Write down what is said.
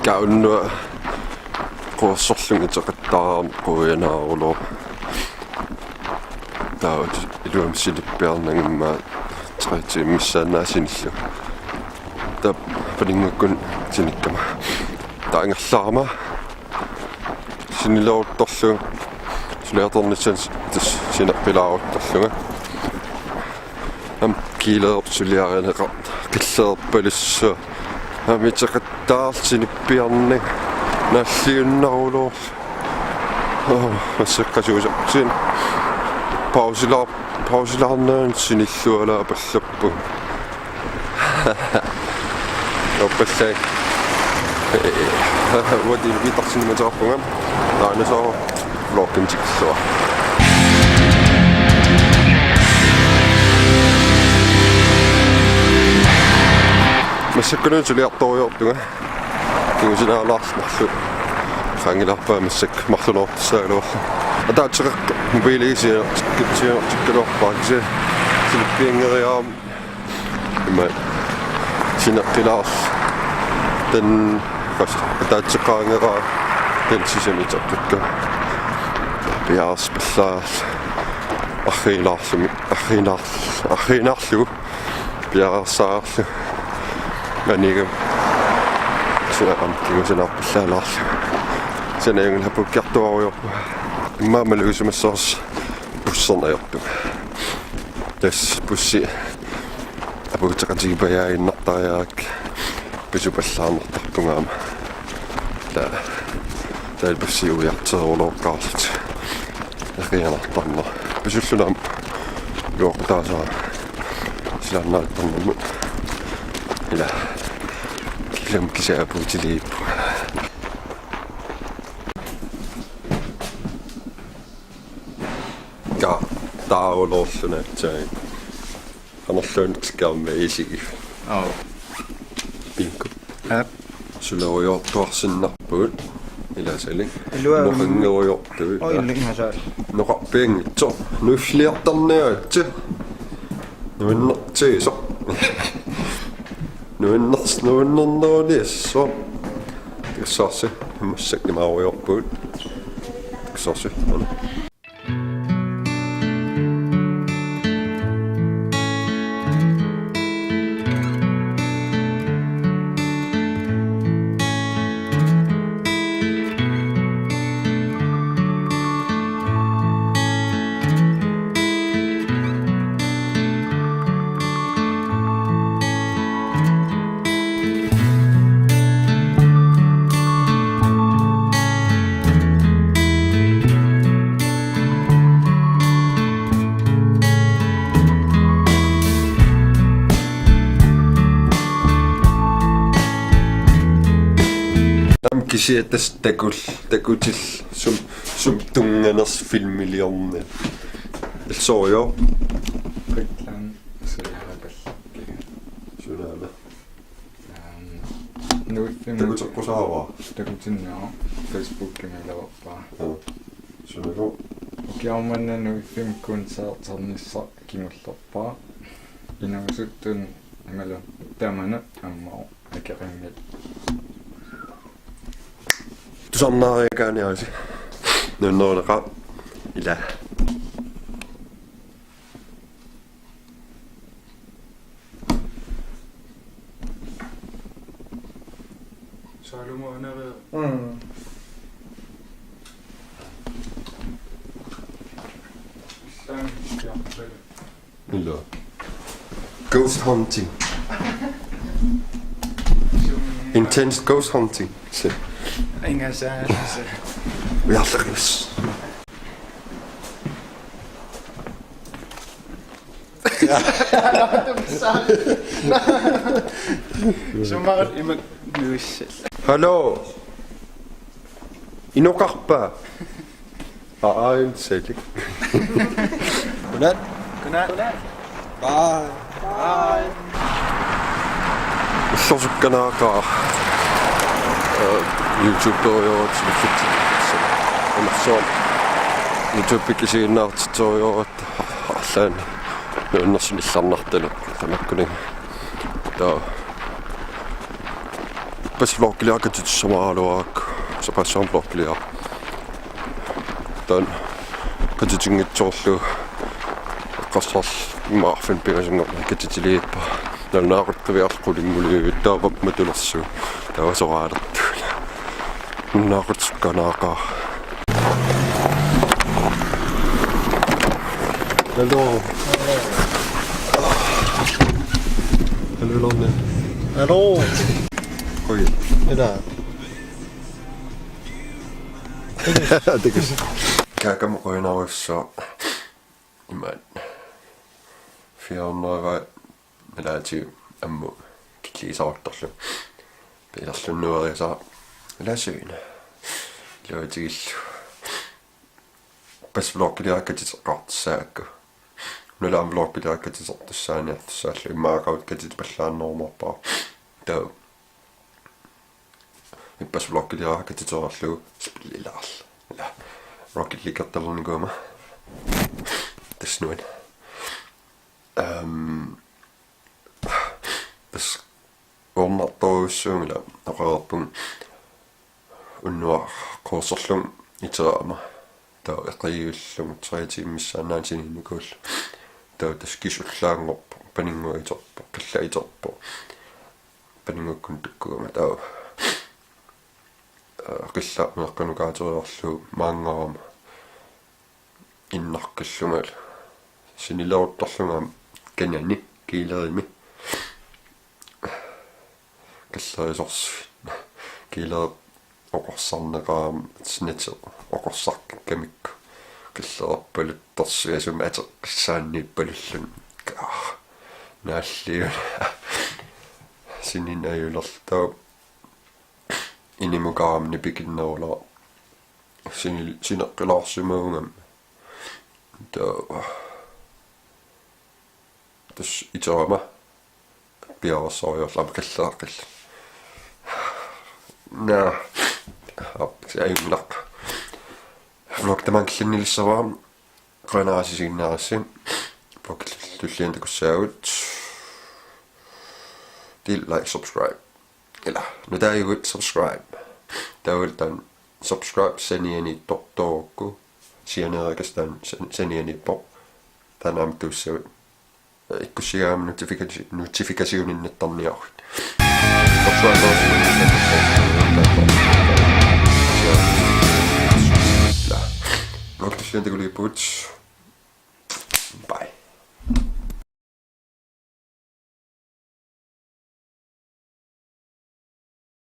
Kaunua qorsorlungiteqattaaraam quyanaarulo taut iluam silippiarnangimmaa 3 missaanaasinillu ta palingakkun sinikkama taangerlaarma siniloortorlu suliatornissan sinerpilaaruttorluga am kiileersuliareneqa qilleerpalussua amiteqattaarsinippiarni nalliunnaruloor ассаккасуусақсин паусилаарнаан синиллуалаа паллаппу оппассай вот и витарсиниматааппугам таанасоо локкинтиксуа массаккунун сулиарториортуга кигусинаалаарсмарлу фангиларпаа массак марлунеортсаалуа атаатсеқақ мобилисиа тиккалуарпаакси силиппиангериаам има синеққилаарс тан атаатсеқаангераа тан сисамитеққакка пиарс паллаас архинаарлу пиарсаарлу манигам синақам кигусинаарпаллаалаарлу санаангил хапуккартуаруйорпу иммаамалуусумассоорс буссернаёрту тас бусси апутеқатигипаяаиннартариаак писупаллаарнартартунгаама таа бусси уяртерулооккаарлут эрианартарнер писуллунам луоқтаасаа силааннаартарнаму ила килэм кисаапутилииппу тааволоорлунаатсаа анерлуунтиккаарме исиги пинку сулеруйортуарсиннарпуут иласалик нохингеруйортуи оиллингасаал ноқарпиангитсо нуффлиартарниаатси нуиннертиисо нуиннернерулиассо тиксаарси массакнимааруйорпуут тиксаарси кисиатас такутил сум тунганерс филмилиорне элсорио риклан сулаарапаллакки сулаала нуиффим такутеққусаава такутиннаа фейсбуккингалаварпаа сулаало окиарманна нуиффим кунсаартарниссаа кимуллерпаа инагусуттун амала таамана аммаа акерингат тусарнаариакааниаси нуннернеқа ила салумаанера ила ghost hunting intense ghost hunting ингасаа уярлернус сумарат имат нуиссал hallo инокарпа аинсэлик Godnat. Godnat. Bye. Bye. иллорсукканааkaa YouTube-toriorut амарсуам YouTube-кисигиннаартиториорат арлаан нууннерсин илларнарталу тамаккуни таа Ippas vloglia katitsamaaluak sapassaam vloglia tan katitingitsoorlu qassars maarfin pigasungerna katitiliippa nalnaaqutqiviarqulinguliu taavap matulersu tavasoraalertuula naaqutsukkanaaqaa Hallo. Hallo Lonne. Hallå! Oj. Det där. Det kan Kääkämukoinauissa imän fiornerva melati ammu kitliisaartarlu piilarlu nuarisaa lasuina loitigillu pasvlorpiliakkatiteqartissaakku nulaam vlorpiliakkatiteqartissaaniartussaallu immaaqavut katitipallaanormarpaa tau ippasvlorpiliakkatiteqarlu spillilaarlu la Rocket League kattelunikuuma tasnuin tas ornartoruussuumila aqarpun unnuar qoorsorlum iteraama taa eqiullum 3 tiimmissaanaan sininikuull taa taskisullaangorpu paninguiterpu qallaiterpu paningukkun tukkuuma taa qilla meqqanukaateriorlu maangaama innarqallungal sinileruttarlungaam kanani kiilerimi qillerisorsi kiiler oqorsarneqaam sinate oqorsarkamikku qillerappalut ateqqissaanniippalullun naalliun sininayulertaa inimukaamni pikinnerula sineqqilaarsimuungam tas iterama piarassoriorlama qallaaqilla na ayunnaq vlog tamankillinnilissaraa qanaasisiinnaarassi vlog tulliantakussaagut like subscribe eller nu der er jo et subscribe der er jo den subscribe senieni doktorku sianerikastan senieni på den am du så ikke siger notifikationen nettarniar subscribe også la vlog tulliantakuliiput